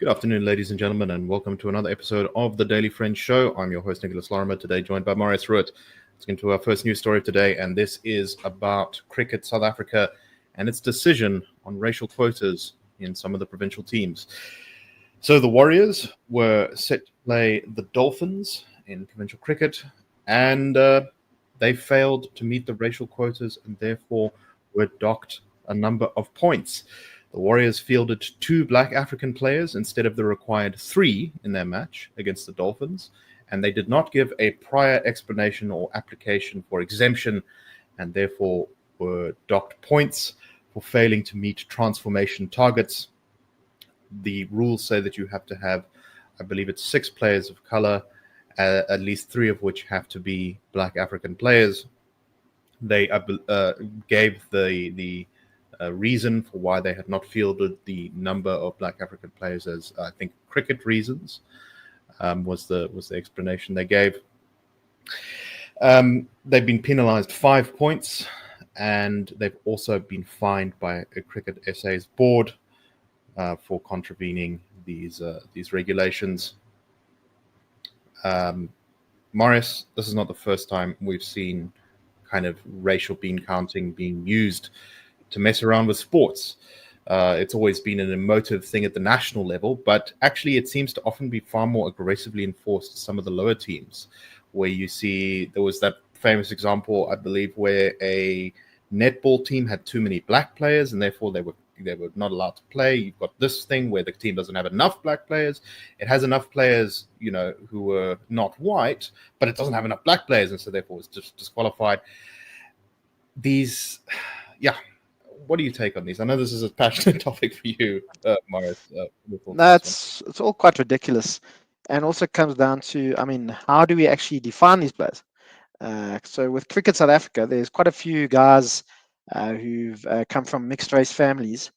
Good afternoon, ladies and gentlemen, and welcome to another episode of the Daily Friends Show. I'm your host, Nicholas Lorimer, today joined by Marius Roodt. Let's get into our first news story today, and this is about Cricket South Africa and its decision on racial quotas in some of the provincial teams. So the Warriors were set to play the Dolphins in provincial cricket, and they failed to meet the racial quotas and therefore were docked a number of points. The Warriors fielded 2 Black African players instead of the required 3 in their match against the Dolphins, and they did not give a prior explanation or application for exemption, and therefore were docked points for failing to meet transformation targets. The rules say that you have to have, I believe it's 6 players of color, at least 3 of which have to be Black African players. They gave the reason for why they had not fielded the number of Black African players as, I think, cricket reasons, was the explanation they gave. They've been penalized 5 points, and they've also been fined by a Cricket SA's board for contravening these regulations. Marius, this is not the first time we've seen kind of racial bean counting being used to mess around with sports. It's always been an emotive thing at the national level, but actually it seems to often be far more aggressively enforced in some of the lower teams, where you see there was that famous example, I believe, where a netball team had too many Black players and therefore they were not allowed to play. You've got this thing where the team doesn't have enough Black players. It has enough players, who are not white, but it doesn't have enough Black players, and so therefore it's just disqualified. What do you take on these? I know this is a passionate topic for you, Marius. No, it's all quite ridiculous, and also comes down to, how do we actually define these players? So with Cricket South Africa, there's quite a few guys who've come from mixed race families,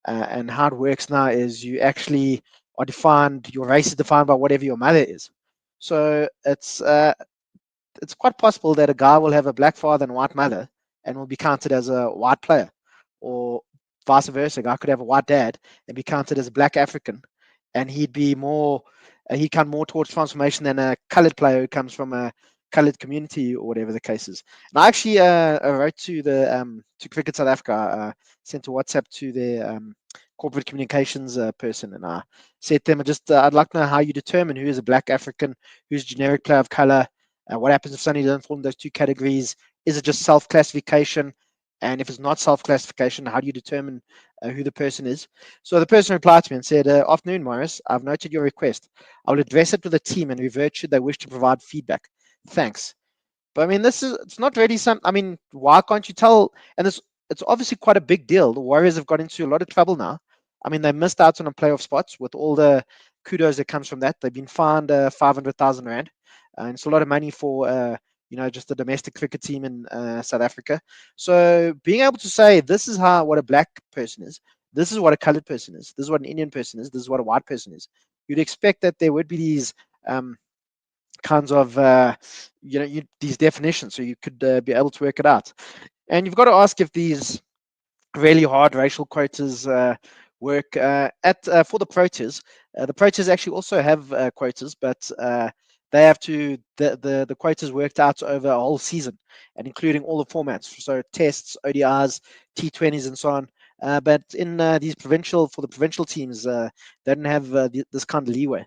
and how it works now is you actually are defined. Your race is defined by whatever your mother is. So it's quite possible that a guy will have a Black father and white mother and will be counted as a white player, or vice versa. A guy could have a white dad and be counted as a Black African, and he'd come more towards transformation than a colored player who comes from a colored community or whatever the case is. And I actually wrote to Cricket South Africa, sent a WhatsApp to their corporate communications person, and I said to them, I'd like to know how you determine who is a Black African, who's a generic player of color. What happens if somebody doesn't fall in those 2 categories? Is it just self-classification? And if it's not self-classification, how do you determine who the person is? So the person replied to me and said, "Afternoon, Marius. I've noted your request. I will address it with the team and revert should they wish to provide feedback. Thanks." But it's not really why can't you tell? And it's obviously quite a big deal. The Warriors have got into a lot of trouble now. They missed out on a playoff spots with all the kudos that comes from that. They've been fined 500,000 rand. And it's a lot of money for just the domestic cricket team in South Africa. So being able to say this is what a Black person is, this is what a colored person is, this is what an Indian person is, this is what a white person is, you'd expect that there would be these kinds of these definitions, so you could be able to work it out. And you've got to ask if these really hard racial quotas work for the Proteas. The Proteas actually also have quotas, but they have to the quotas worked out over a whole season and including all the formats, so tests, ODIs, T20s, and so on. But in the provincial teams, they don't have this kind of leeway.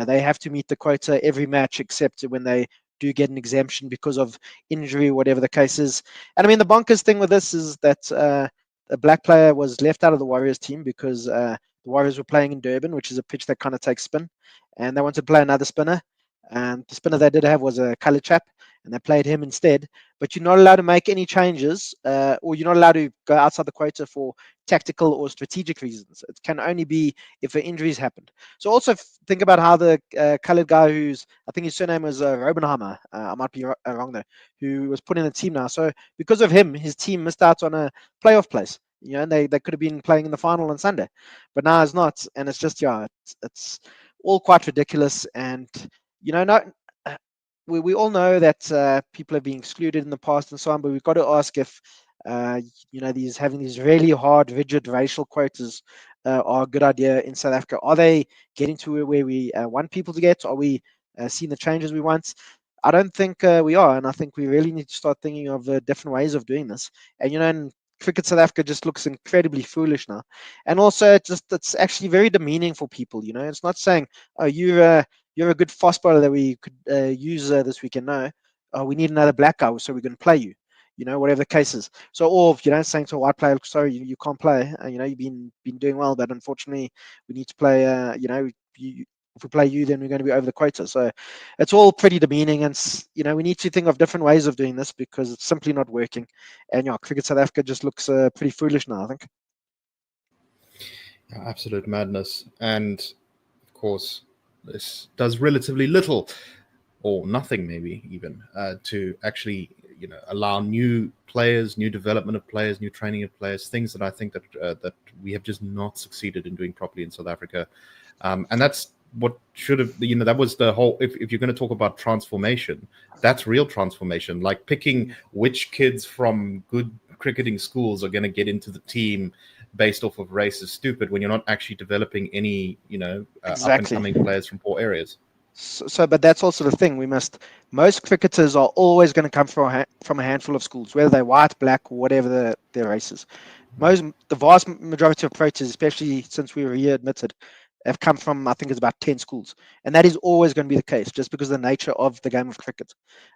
They have to meet the quota every match, except when they do get an exemption because of injury or whatever the case is. And the bonkers thing with this is that a Black player was left out of the Warriors team because the Warriors were playing in Durban, which is a pitch that kind of takes spin, and they wanted to play another spinner. And the spinner they did have was a colored chap, and they played him instead. But you're not allowed to make any changes, or you're not allowed to go outside the quota for tactical or strategic reasons. It can only be if an injury's happened. So also think about how the colored guy I think his surname was Robenheimer, I might be wrong there, who was put in the team now. So because of him, his team missed out on a playoff place. And they could have been playing in the final on Sunday, but now it's not. And it's just, it's all quite ridiculous. And we all know that people have been excluded in the past and so on, but we've got to ask if having these really hard, rigid racial quotas are a good idea in South Africa? Are they getting to where we want people to get? Are we seeing the changes we want? I don't think we are, and I think we really need to start thinking of different ways of doing this. And in cricket, South Africa just looks incredibly foolish now, and also it's actually very demeaning for people. It's not saying, "Oh, you're a good fast bowler that we could use this weekend." No, we need another black guy, so we're going to play you. Whatever the case is. So, or saying to a white player, "Sorry, you can't play. You've been doing well, but unfortunately, we need to play. If we play you, then we're going to be over the quota." So it's all pretty demeaning, and we need to think of different ways of doing this because it's simply not working. And cricket South Africa just looks pretty foolish now, I think. Absolute madness. And of course, this does relatively little or nothing, maybe even, to actually allow new players, new development of players, new training of players, things that I think that we have just not succeeded in doing properly in South Africa. And that's what should have, that was the whole, if you're going to talk about transformation, that's real transformation, like picking which kids from good cricketing schools are going to get into the team based off of race is stupid when you're not actually developing any, Exactly. up and coming players from poor areas. So, but that's also the thing. Most cricketers are always going to come from a handful of schools, whether they're white, black, or whatever their race is. The vast majority of approaches, especially since we were readmitted, have come from, I think it's about 10 schools. And that is always going to be the case, just because of the nature of the game of cricket.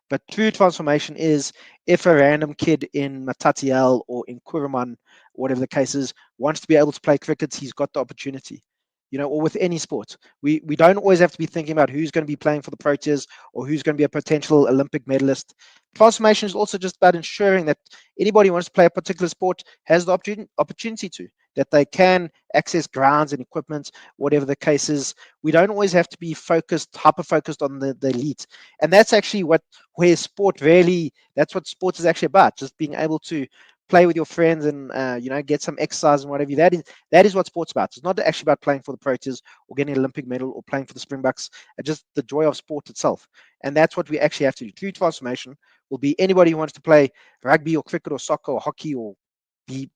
But true transformation is if a random kid in Matatiel or in Kuruman, whatever the case is, wants to be able to play cricket, he's got the opportunity. Or with any sport. We don't always have to be thinking about who's going to be playing for the Proteas or who's going to be a potential Olympic medalist. Transformation is also just about ensuring that anybody who wants to play a particular sport has the opportunity to, that they can access grounds and equipment, whatever the case is. We don't always have to be hyper-focused on the elite. And that's actually where sport really, that's what sport is actually about, just being able to play with your friends and get some exercise and whatever. That is what sport's about. It's not actually about playing for the Proteas or getting an Olympic medal or playing for the Springboks. It's just the joy of sport itself, and that's what we actually have to do. True transformation will be anybody who wants to play rugby or cricket or soccer or hockey or run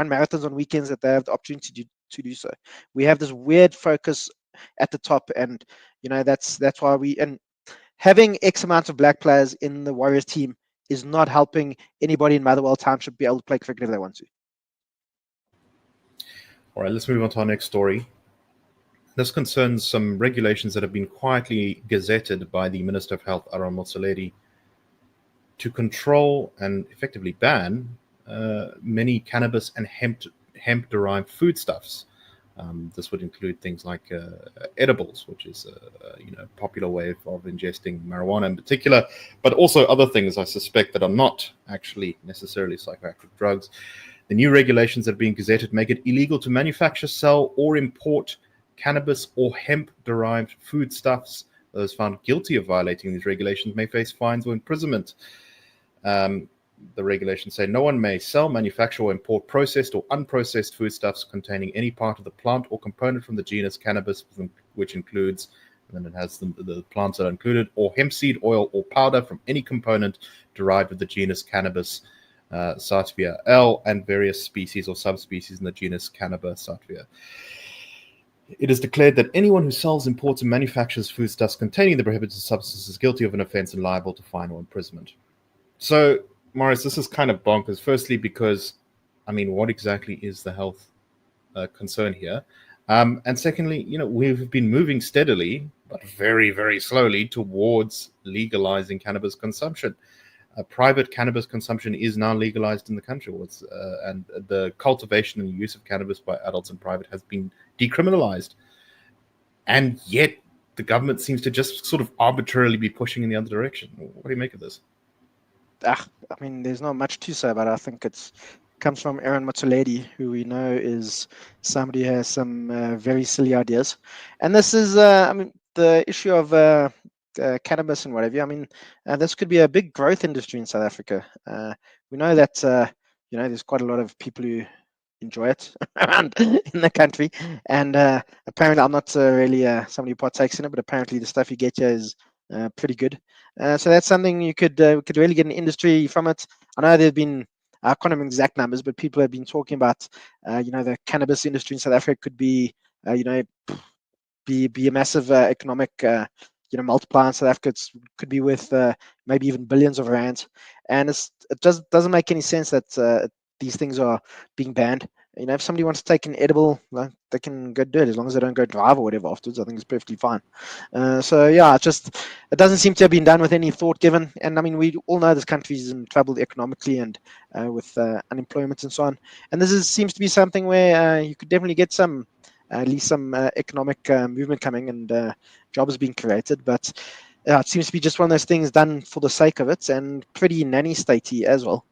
marathons on weekends, that they have the opportunity to do so. We have this weird focus at the top, and that's why and having X amount of black players in the Warriors team is not helping anybody in Motherwell Township be able to play cricket if they want to. All right, let's move on to our next story. This concerns some regulations that have been quietly gazetted by the Minister of Health, Aaron Motsoaledi, to control and effectively ban many cannabis and hemp-derived foodstuffs. This would include things like edibles, which is a popular way of ingesting marijuana in particular, but also other things I suspect that are not actually necessarily psychoactive drugs. The new regulations that are being gazetted make it illegal to manufacture, sell, or import cannabis or hemp-derived foodstuffs. Those found guilty of violating these regulations may face fines or imprisonment. The regulations say no one may sell, manufacture, or import processed or unprocessed foodstuffs containing any part of the plant or component from the genus Cannabis, which includes, and then it has the plants that are included, or hemp seed oil or powder from any component derived of the genus Cannabis sativa L and various species or subspecies in the genus Cannabis sativa. It is declared that anyone who sells, imports, and manufactures foodstuffs containing the prohibited substance is guilty of an offense and liable to fine or imprisonment. So, Marius, this is kind of bonkers. Firstly, because, what exactly is the health concern here? And secondly, we've been moving steadily, but very, very slowly towards legalizing cannabis consumption. Private cannabis consumption is now legalized in the country, and the cultivation and use of cannabis by adults in private has been decriminalized. And yet the government seems to just sort of arbitrarily be pushing in the other direction. What do you make of this? There's not much to say about it. I think it comes from Aaron Motsoaledi, who we know is somebody who has some very silly ideas. And this is, the issue of cannabis and whatever. This could be a big growth industry in South Africa. We know that, there's quite a lot of people who enjoy it around in the country. And apparently, I'm not really somebody who partakes in it, but apparently the stuff you get here is pretty good. So that's something we could really get an industry from it. I know there've been I can't remember exact numbers, but people have been talking about, the cannabis industry in South Africa could be, be a massive economic, multiplier in South Africa. Could be worth maybe even billions of rands, and it doesn't make any sense that these things are being banned. If somebody wants to take an edible, they can go do it as long as they don't go drive or whatever afterwards. I think it's perfectly fine. So yeah, it doesn't seem to have been done with any thought given. And I mean, we all know this country's in trouble economically and with unemployment and so on. And seems to be something where you could definitely get at least some economic movement coming and jobs being created. But it seems to be just one of those things done for the sake of it, and pretty nanny statey as well.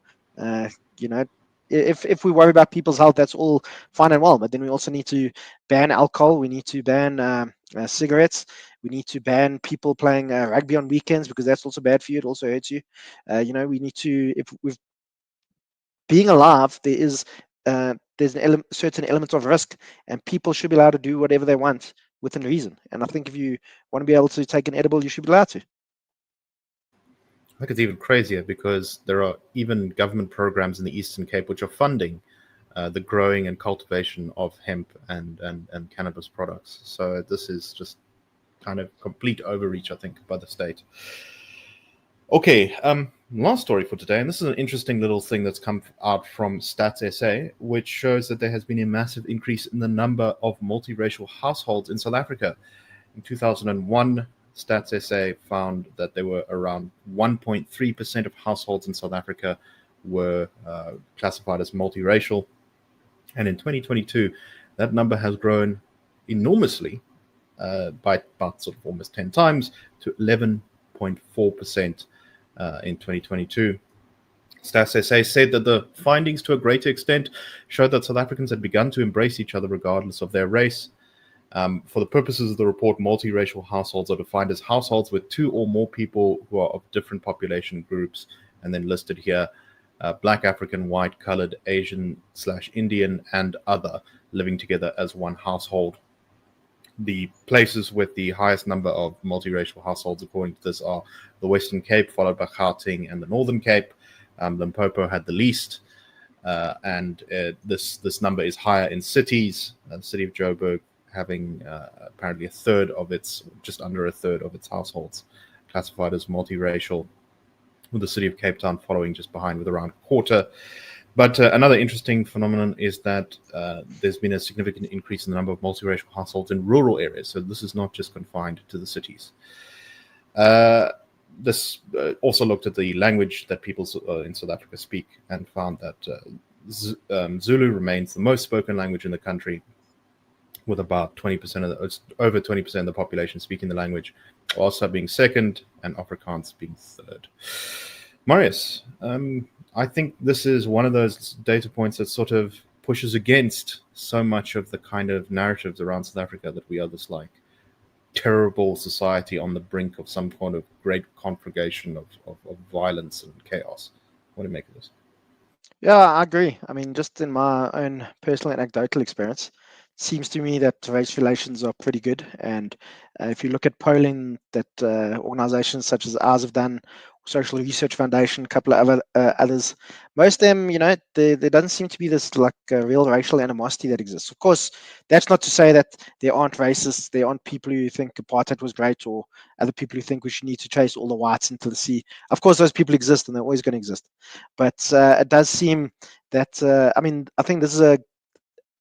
You know, if we worry about people's health, that's all fine and well. But then we also need to ban alcohol. We need to ban cigarettes. We need to ban people playing rugby on weekends, because that's also bad for you. It also hurts you. We need to, if we've being alive, there's an certain element of risk, and people should be allowed to do whatever they want within reason. And I think if you want to be able to take an edible, you should be allowed to. I think it's even crazier because there are even government programs in the Eastern Cape which are funding the growing and cultivation of hemp and cannabis products. So this is just kind of complete overreach, I think, by the state. Okay, last story for today, and this is an interesting little thing that's come out from Stats SA, which shows that there has been a massive increase in the number of multiracial households in South Africa. In 2001, Stats SA found that there were around 1.3% of households in South Africa were classified as multiracial. And in 2022, that number has grown enormously by about sort of almost 10 times to 11.4% in 2022. Stats SA said that the findings to a greater extent showed that South Africans had begun to embrace each other regardless of their race. For the purposes of the report, multiracial households are defined as households with two or more people who are of different population groups, and then listed here, Black, African, white, colored, Asian/Indian, and other, living together as one household. The places with the highest number of multiracial households, according to this, are the Western Cape, followed by Gauteng and the Northern Cape. Limpopo had the least, and this number is higher in cities. The city of Joburg having apparently just under a third of its households classified as multiracial, with the city of Cape Town following just behind with around a quarter. But another interesting phenomenon is that there's been a significant increase in the number of multiracial households in rural areas. So this is not just confined to the cities. This also looked at the language that people in South Africa speak, and found that Zulu remains the most spoken language in the country, with about 20% over 20% of the population speaking the language, Xhosa being second and Afrikaans being third. Marius, I think this is one of those data points that sort of pushes against so much of the kind of narratives around South Africa that we are this like terrible society on the brink of some kind of great conflagration of violence and chaos. What do you make of this? Yeah, I agree. I mean, just in my own personal anecdotal experience, it seems to me that race relations are pretty good. And if you look at polling that organizations such as ours have done, Social Research Foundation, a couple of others, most of them, there doesn't seem to be this like real racial animosity that exists. Of course, that's not to say that there aren't racists, there aren't people who think apartheid was great, or other people who think we should need to chase all the whites into the sea. Of course, those people exist, and they're always going to exist. But it does seem that, I think this is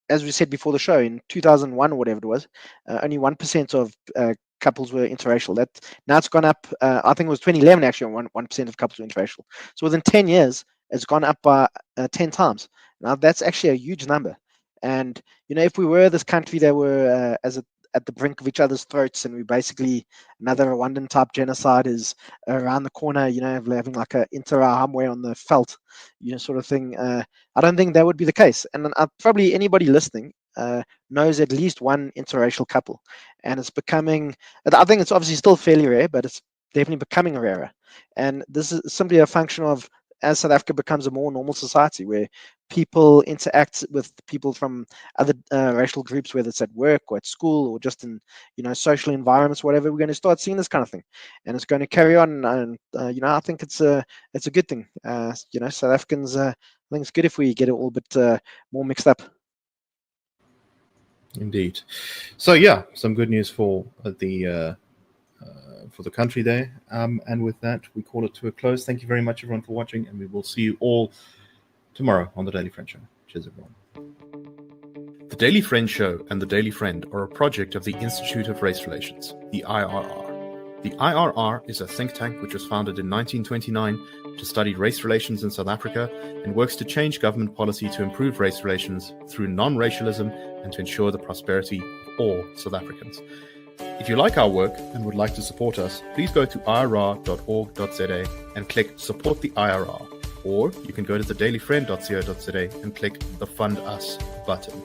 as we said before the show, in 2001 or whatever it was, only 1% of couples were interracial. That now it's gone up. I think it was 2011 actually, 1% of couples were interracial. So within 10 years, it's gone up by 10 times. Now that's actually a huge number. And if we were this country that were at the brink of each other's throats, and we basically another Rwandan type genocide is around the corner, having like a Interahamwe on the veld, sort of thing. I don't think that would be the case. And probably anybody listening knows at least one interracial couple, and it's becoming. I think it's obviously still fairly rare, but it's definitely becoming rarer. And this is simply a function of, as South Africa becomes a more normal society where people interact with people from other racial groups, whether it's at work or at school or just in social environments, whatever, we're going to start seeing this kind of thing, and it's going to carry on. And I think it's a good thing. South Africans I think it's good if we get it all a bit more mixed up. Indeed. So yeah, some good news for the country there. And with that, we call it to a close. Thank you very much, everyone, for watching, and we will see you all tomorrow on the Daily Friend Show. Cheers, everyone. The Daily Friend Show and the Daily Friend are a project of the Institute of Race Relations, the IRR. The IRR is a think tank which was founded in 1929 to study race relations in South Africa and works to change government policy to improve race relations through non-racialism and to ensure the prosperity of all South Africans. If you like our work and would like to support us, please go to irr.org.za and click Support the IRR. Or you can go to thedailyfriend.co.za and click the Fund Us button.